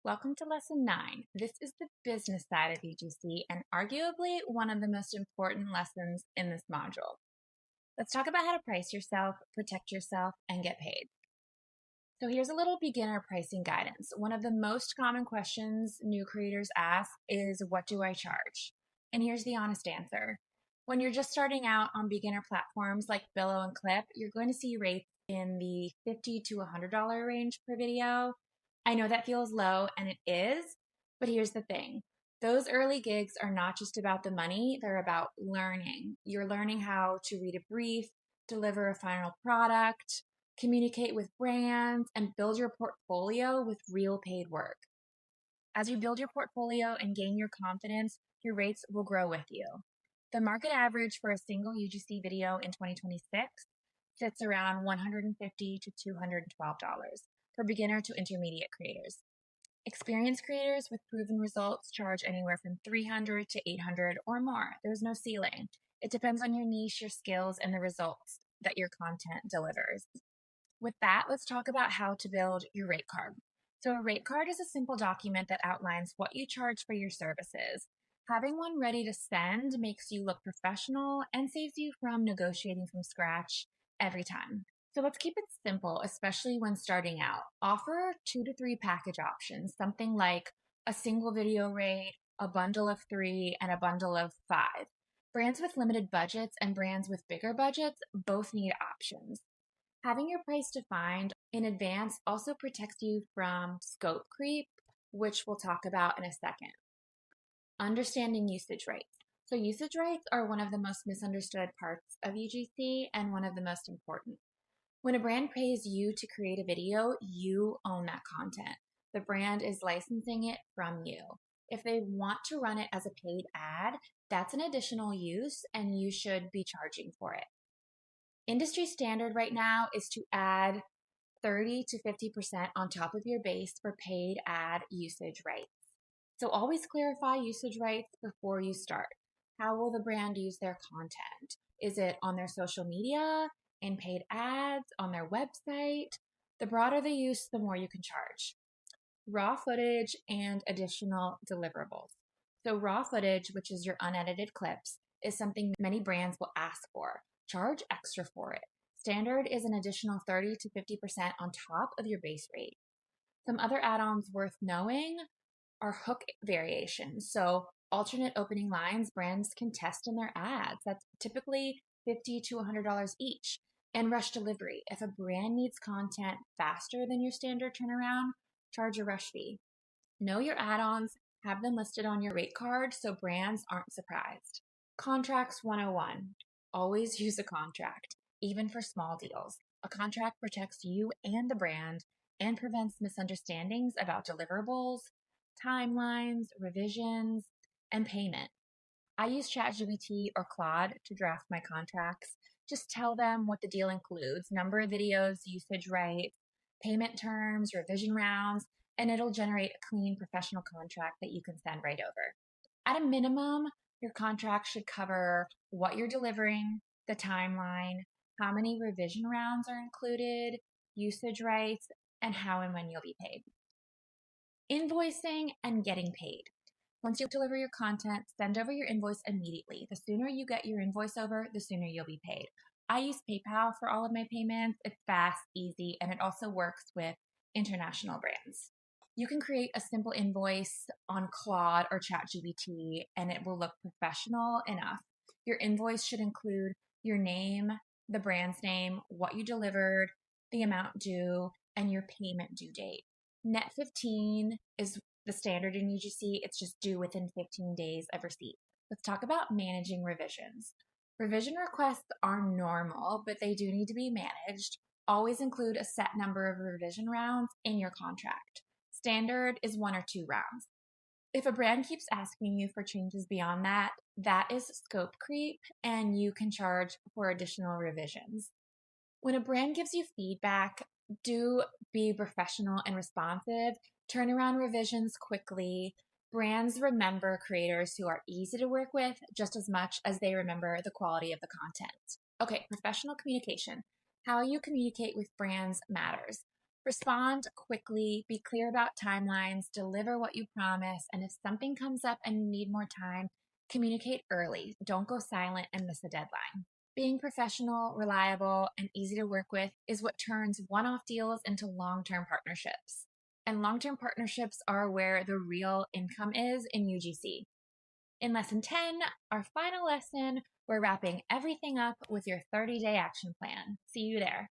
Welcome to Lesson 9. This is the business side of UGC and arguably one of the most important lessons in this module. Let's talk about how to price yourself, protect yourself, and get paid. So here's a little beginner pricing guidance. One of the most common questions new creators ask is, what do I charge? And here's the honest answer. When you're just starting out on beginner platforms like Billo and Clip, you're going to see rates in the $50 to $100 range per video. I know that feels low, and it is, but here's the thing. Those early gigs are not just about the money, they're about learning. You're learning how to read a brief, deliver a final product, communicate with brands, and build your portfolio with real paid work. As you build your portfolio and gain your confidence, your rates will grow with you. The market average for a single UGC video in 2026 sits around $150 to $212 for beginner to intermediate creators. Experienced creators with proven results charge anywhere from $300 to $800 or more. There's no ceiling. It depends on your niche, your skills, and the results that your content delivers. With that, let's talk about how to build your rate card. So a rate card is a simple document that outlines what you charge for your services. Having one ready to send makes you look professional and saves you from negotiating from scratch every time. So let's keep it simple, especially when starting out. Offer 2 to 3 package options, something like a single video rate, a bundle of 3, and a bundle of 5. Brands with limited budgets and brands with bigger budgets both need options. Having your price defined in advance also protects you from scope creep, which we'll talk about in a second. Understanding usage rates. So usage rates are one of the most misunderstood parts of UGC and one of the most important. When a brand pays you to create a video, you own that content. The brand is licensing it from you. If they want to run it as a paid ad, that's an additional use and you should be charging for it. Industry standard right now is to add 30 to 50% on top of your base for paid ad usage rates. So always clarify usage rates before you start. How will the brand use their content? Is it on their social media, in paid ads, on their website? The broader the use, the more you can charge. Raw footage and additional deliverables. So raw footage, which is your unedited clips, is something many brands will ask for. Charge extra for it. Standard is an additional 30 to 50% on top of your base rate. Some other add-ons worth knowing are hook variations. So alternate opening lines brands can test in their ads. That's typically $50 to $100 each. And rush delivery. If a brand needs content faster than your standard turnaround, charge a rush fee. Know your add-ons, have them listed on your rate card so brands aren't surprised. Contracts 101. Always use a contract, even for small deals. A contract protects you and the brand and prevents misunderstandings about deliverables, timelines, revisions, and payment. I use ChatGPT or Claude to draft my contracts. Just tell them what the deal includes, number of videos, usage rights, payment terms, revision rounds, and it'll generate a clean professional contract that you can send right over. At a minimum, your contract should cover what you're delivering, the timeline, how many revision rounds are included, usage rights, and how and when you'll be paid. Invoicing and getting paid. Once you deliver your content, send over your invoice immediately. The sooner you get your invoice over, the sooner you'll be paid. I use PayPal for all of my payments. It's fast, easy, and it also works with international brands. You can create a simple invoice on Claude or ChatGPT, and it will look professional enough. Your invoice should include your name, the brand's name, what you delivered, the amount due, and your payment due date. Net 15 is the standard in UGC. It's just due within 15 days of receipt. Let's talk about managing revisions. Revision requests are normal, but they do need to be managed. Always include a set number of revision rounds in your contract. Standard is 1 or 2 rounds. If a brand keeps asking you for changes beyond that, that is scope creep, and you can charge for additional revisions. When a brand gives you feedback, do be professional and responsive. Turn around revisions quickly. Brands remember creators who are easy to work with just as much as they remember the quality of the content. Okay, professional communication. How you communicate with brands matters. Respond quickly, be clear about timelines, deliver what you promise, and if something comes up and you need more time, communicate early. Don't go silent and miss a deadline. Being professional, reliable, and easy to work with is what turns one off deals into long term partnerships. And long term partnerships are where the real income is in UGC. In lesson 10, our final lesson, we're wrapping everything up with your 30-day action plan. See you there.